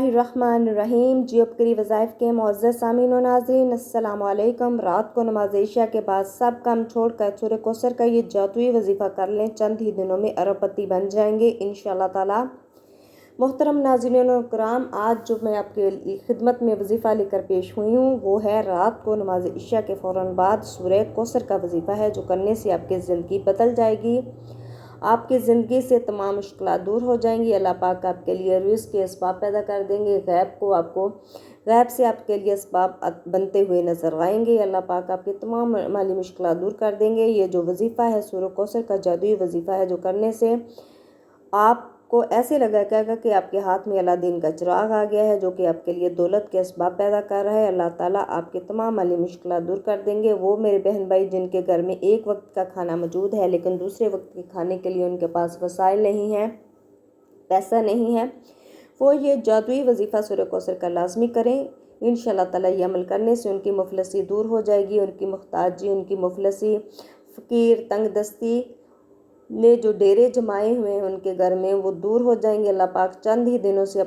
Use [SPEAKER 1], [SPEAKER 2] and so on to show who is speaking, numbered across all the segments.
[SPEAKER 1] बिस्मिल्लाहिर्रहमानिर्रहीम। जियोब करी वज़ाइफ के मुअज़्ज़ज़ सामीन व नाज़रीन, अस्सलामु अलैकुम। रात को नमाज इशा के बाद सब काम छोड़कर सूरह कौसर का ये जादुई वजीफ़ा कर लें, चंद ही दिनों में अरबपति बन जाएंगे इंशाअल्लाह ताला। मोहतरम नाज़रीन व किराम, आज जो मैं आपके खिदमत में वजीफ़ा लेकर पेश हुई हूँ वो है रात को नमाज इशा के फ़ौरन बाद सूरह कौसर का वजीफ़ा है, जो करने से आपकी ज़िंदगी बदल जाएगी। आपकी ज़िंदगी से तमाम मुश्किलात दूर हो जाएंगी। अल्लाह पाक आपके लिए रिज़्क़ के असबाब पैदा कर देंगे। गैब से आपके लिए असबाब बनते हुए नज़र आएंगे। अल्लाह पाक आपकी तमाम माली मुश्किलात दूर कर देंगे। ये जो वजीफ़ा है सूरह कौसर का जादुई वजीफ़ा है, जो करने से आपको ऐसे लगेगा कि आपके हाथ में अलादीन का चिराग आ गया है, जो कि आपके लिए दौलत के असबाब पैदा कर रहा है। अल्लाह ताला आपके तमाम माली मुश्किलात दूर कर देंगे। वो मेरे बहन भाई जिनके घर में एक वक्त का खाना मौजूद है लेकिन दूसरे वक्त के खाने के लिए उनके पास वसाइल नहीं है, पैसा नहीं है, वो ये जादुई वजीफ़ा सूरह कौसर का लाजमी करें। इंशाअल्लाह ताला ये अमल करने से उनकी मुफलसी दूर हो जाएगी। उनकी मुहताजी, उनकी मुफलसी, फ़कीर, तंगदस्ती ने जो डेरे जमाए हुए हैं उनके घर में, वो दूर हो जाएंगे। अल्लाह पाक चंद ही दिनों से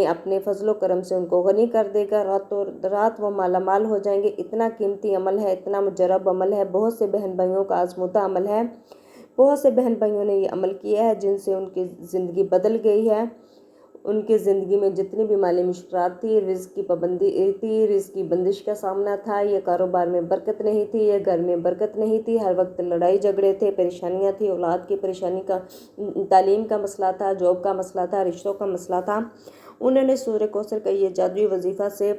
[SPEAKER 1] अपने फजलो करम से उनको गनी कर देगा। रातों रात वो माला माल हो जाएंगे। इतना कीमती अमल है, इतना मुजरब अमल है, बहुत से बहन भाइयों का आजमूदा अमल है। बहुत से बहन भाइयों ने ये अमल किया है जिनसे उनकी ज़िंदगी बदल गई है। उनकी ज़िंदगी में जितनी भी माली मुश्किलात थी, रिज़्क़ की पाबंदी थी, रिज़्क़ की बंदिश का सामना था, ये कारोबार में बरकत नहीं थी, ये घर में बरकत नहीं थी, हर वक्त लड़ाई झगड़े थे, परेशानियां थी, औलाद की परेशानी का, तालीम का मसला था, जॉब का मसला था, रिश्तों का मसला था। उन्होंने सूरह कौसर का ये जादुई वजीफ़ा से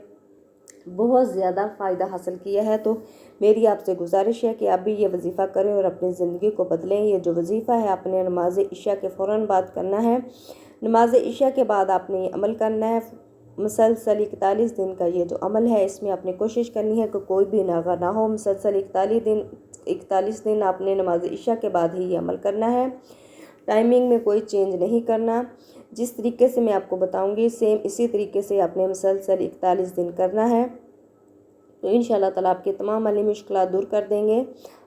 [SPEAKER 1] बहुत ज़्यादा फ़ायदा हासिल किया है। तो मेरी आपसे गुजारिश है कि आप भी ये वजीफ़ा करें और अपनी ज़िंदगी को बदलें। ये जो वजीफ़ा है आपने नमाज इशा के फ़ौरन बाद करना है। नमाज इशा के बाद आपने ये अमल करना है। मुसलसल 41 दिन का ये जो अमल है, इसमें आपने कोशिश करनी है कि कोई भी नागा ना हो। मुसलसल 41 दिन आपने नमाज इशा के बाद ही ये अमल करना है। टाइमिंग में कोई चेंज नहीं करना। जिस तरीके से मैं आपको बताऊंगी सेम इसी तरीके से आपने मुसलसल 41 दिन करना है। तो इंशाअल्लाह ताला आपके तमाम माली मुश्किलात दूर कर देंगे।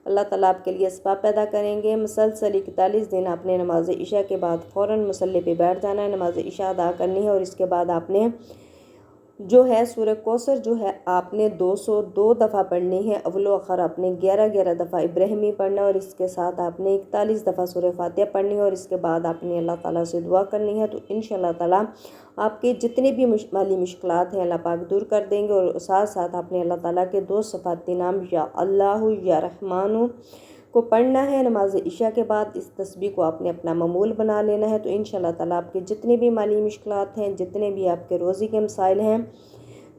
[SPEAKER 1] अल्लाह ताला आपके लिए असबाब पैदा करेंगे। मुसलसल 41 दिन आपने नमाज इशा के बाद फ़ौरन मुसल्ले पे बैठ जाना है, नमाज इशा अदा करनी है। और इसके बाद आपने जो है सूरह कौसर जो है आपने 202 दफ़ा पढ़नी है। अव्वलो आखिर आपने 11 दफ़ा इब्राहिमी पढ़ना है और इसके साथ आपने 41 दफ़ा सूरह फातिहा पढ़नी है। और इसके बाद आपने अल्लाह ताला से दुआ करनी है। तो इंशाअल्लाह ताला आपके जितने भी माली मुश्किलात हैं अल्लाह पाक दूर कर देंगे। और साथ साथ आपने अल्लाह ताला के 2 सिफ़ाती नाम या अल्लाह या रहमानु को पढ़ना है। नमाज इशा के बाद इस तस्बीह को आपने अपना मामूल बना लेना है। तो इंशाअल्लाह ताला आपके जितने भी माली मुश्किलात हैं, जितने भी आपके रोज़ी के मसाइल हैं,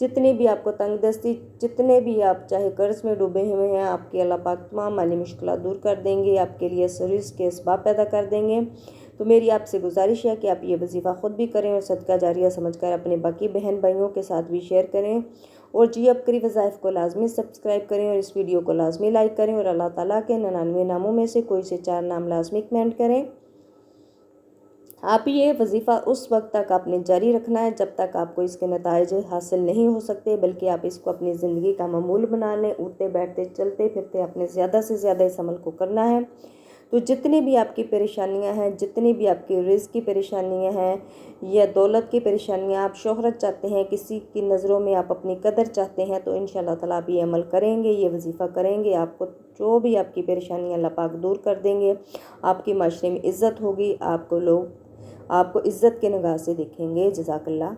[SPEAKER 1] जितनी भी आपको तंगदस्ती, जितने भी आप चाहे कर्ज में डूबे हुए हैं, आपके अल्लाह पाक तमाम माली मुश्किलात दूर कर देंगे, आपके लिए रिज़्क़ के असबाब पैदा कर देंगे। तो मेरी आपसे गुजारिश है कि आप ये वजीफ़ा ख़ुद भी करें और सदका जारिया समझकर अपने बाकी बहन भाइयों के साथ भी शेयर करें। और जियोब करी वज़ाइफ को लाजमी सब्सक्राइब करें और इस वीडियो को लाजमी लाइक करें। और अल्लाह ताला के 99 नामों में से कोई से 4 नाम लाजमी कमेंट करें। आप ये वजीफ़ा उस वक्त तक आपने जारी रखना है जब तक आपको इसके नताइज हासिल नहीं हो सकते, बल्कि आप इसको अपनी ज़िंदगी का मामूल बना लें। उठते बैठते चलते फिरते अपने ज़्यादा से ज़्यादा इस अमल को करना है। तो जितनी भी आपकी परेशानियां हैं, जितनी भी आपकी रिज़्क़ की परेशानियां हैं या दौलत की परेशानियां, आप शोहरत चाहते हैं, किसी की नज़रों में आप अपनी कदर चाहते हैं, तो इंशाअल्लाह ताला आप ये अमल करेंगे, ये वजीफ़ा करेंगे, आपको जो भी आपकी परेशानियां अल्लाह पाक दूर कर देंगे। आपकी माशरे में इज़्ज़त होगी, आपको लोग आपको इज़्ज़त के निगाह से देखेंगे। जज़ाकल्लाह।